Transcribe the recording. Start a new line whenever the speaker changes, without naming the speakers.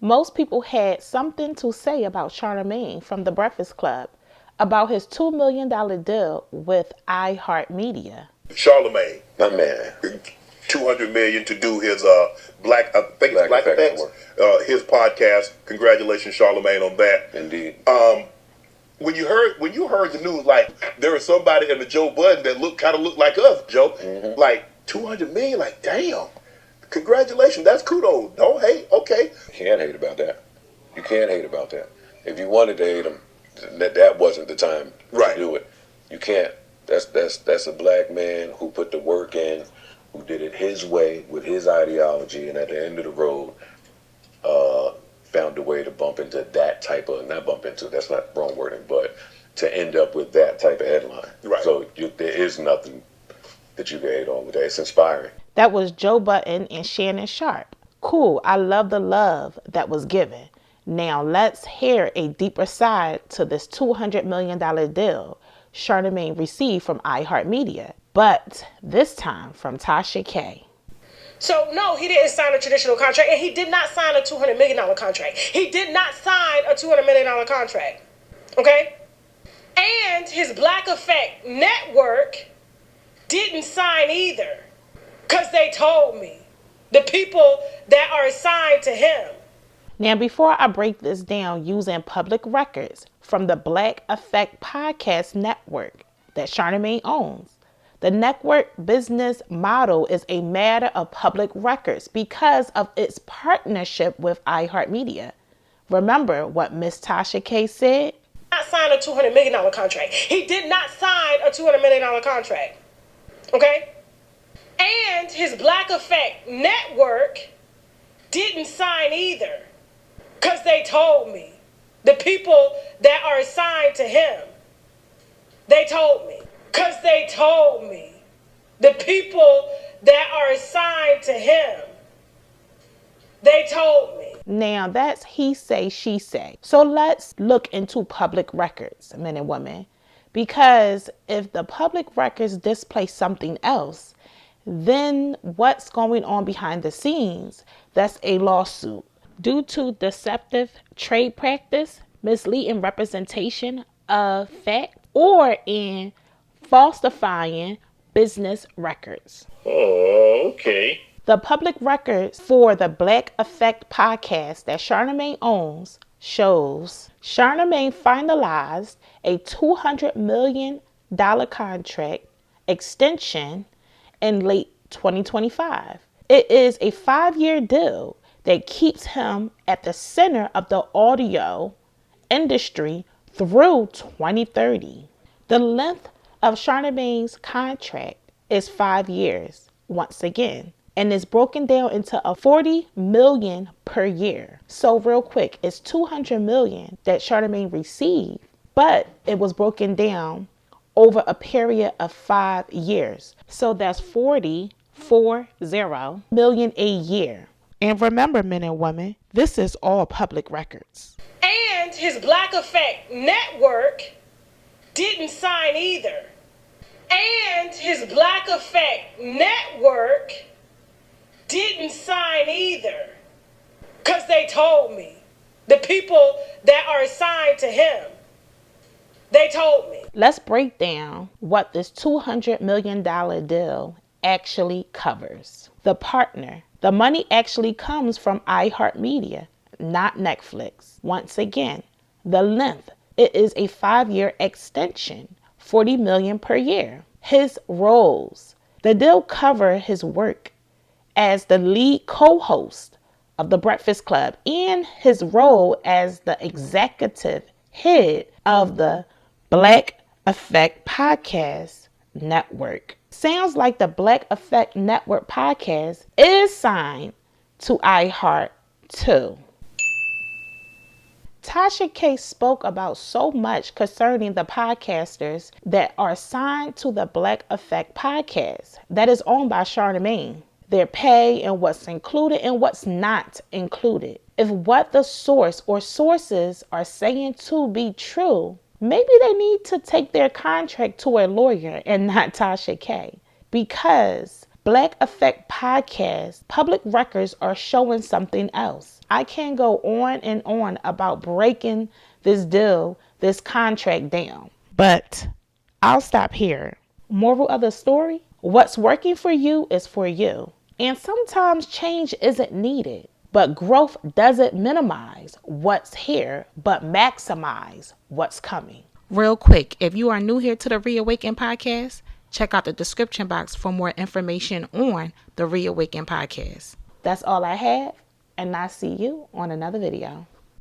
Most people had something to say about Charlemagne from The Breakfast Club about his $2 million deal with iHeartMedia.
Charlemagne,
my man,
$200 million to do his Black Effects, his podcast. Congratulations, Charlemagne, on that.
Indeed.
When you heard the news, like there was somebody in the Joe Budden that kind of looked like us, Joe.
Mm-hmm.
Like 200 million, like damn. Congratulations, that's kudos. Don't hate, okay.
You can't hate about that. You can't hate about that. If you wanted to hate him, that wasn't the time to do it. You can't. That's a black man who put the work in, who did it his way with his ideology, and at the end of the road, found a way to bump into that type of, not bump into, that's not wrong wording, but to end up with that type of headline.
Right.
So there is nothing that you can hate on with that. It's inspiring.
That was Joe Budden and Shannon Sharp. Cool, I love the love that was given. Now let's hear a deeper side to this $200 million deal Charlemagne received from iHeartMedia, but this time from Tasha K.
So no, he didn't sign a traditional contract, and he did not sign a $200 million contract. He did not sign a $200 million contract, okay? And his Black Effect network didn't sign either, because they told me, the people that are assigned to him.
Now, before I break this down using public records from the Black Effect Podcast network that Charlemagne owns, the network business model is a matter of public records because of its partnership with iHeartMedia. Remember what Miss Tasha K said?
Not sign a $200 million contract. He did not sign a $200 million contract, okay? And his Black Effect network didn't sign either, because they told me, the people that are assigned to him, they told me. Because they told me, the people that are assigned to him, they told me.
Now that's he say, she say. So let's look into public records, men and women. Because if the public records display something else, then what's going on behind the scenes? That's a lawsuit. Due to deceptive trade practice, misleading representation of fact, or in falsifying business records.
Oh, okay.
The public records for the Black Effect podcast that Charlemagne owns shows Charlemagne finalized a $200 million contract extension in late 2025. It is a 5-year deal that keeps him at the center of the audio industry through 2030. The length of Charlemagne's contract is 5 years, once again, and is broken down into a $40 million per year. So real quick, it's $200 million that Charlemagne received, but it was broken down over a period of 5 years. So that's $40 million a year. And remember, men and women, this is all public records.
And his Black Effect network didn't sign either. And his Black Effect network didn't sign either, because they told me, the people that are assigned to him, they told me.
Let's break down what this $200 million deal actually covers. The partner. The money actually comes from iHeartMedia, not Netflix. Once again, the length. It is a 5-year extension, $40 million per year. His roles. The deal cover his work as the lead co-host of The Breakfast Club and his role as the executive head of the Black Effect Podcast Network. Sounds like the Black Effect Network podcast is signed to iHeart too. Tasha K spoke about so much concerning the podcasters that are signed to the Black Effect podcast that is owned by Charlemagne. Their pay and what's included and what's not included. If what the source or sources are saying to be true, maybe they need to take their contract to a lawyer and not Tasha K. Because Black Effect Podcast, public records are showing something else. I can go on and on about breaking this deal, this contract down, but I'll stop here. Moral of the story, what's working for you is for you. And sometimes change isn't needed, but growth doesn't minimize what's here, but maximize what's coming. Real quick, if you are new here to the Reawaken Podcast, check out the description box for more information on the Reawaken Podcast. That's all I have, and I'll see you on another video.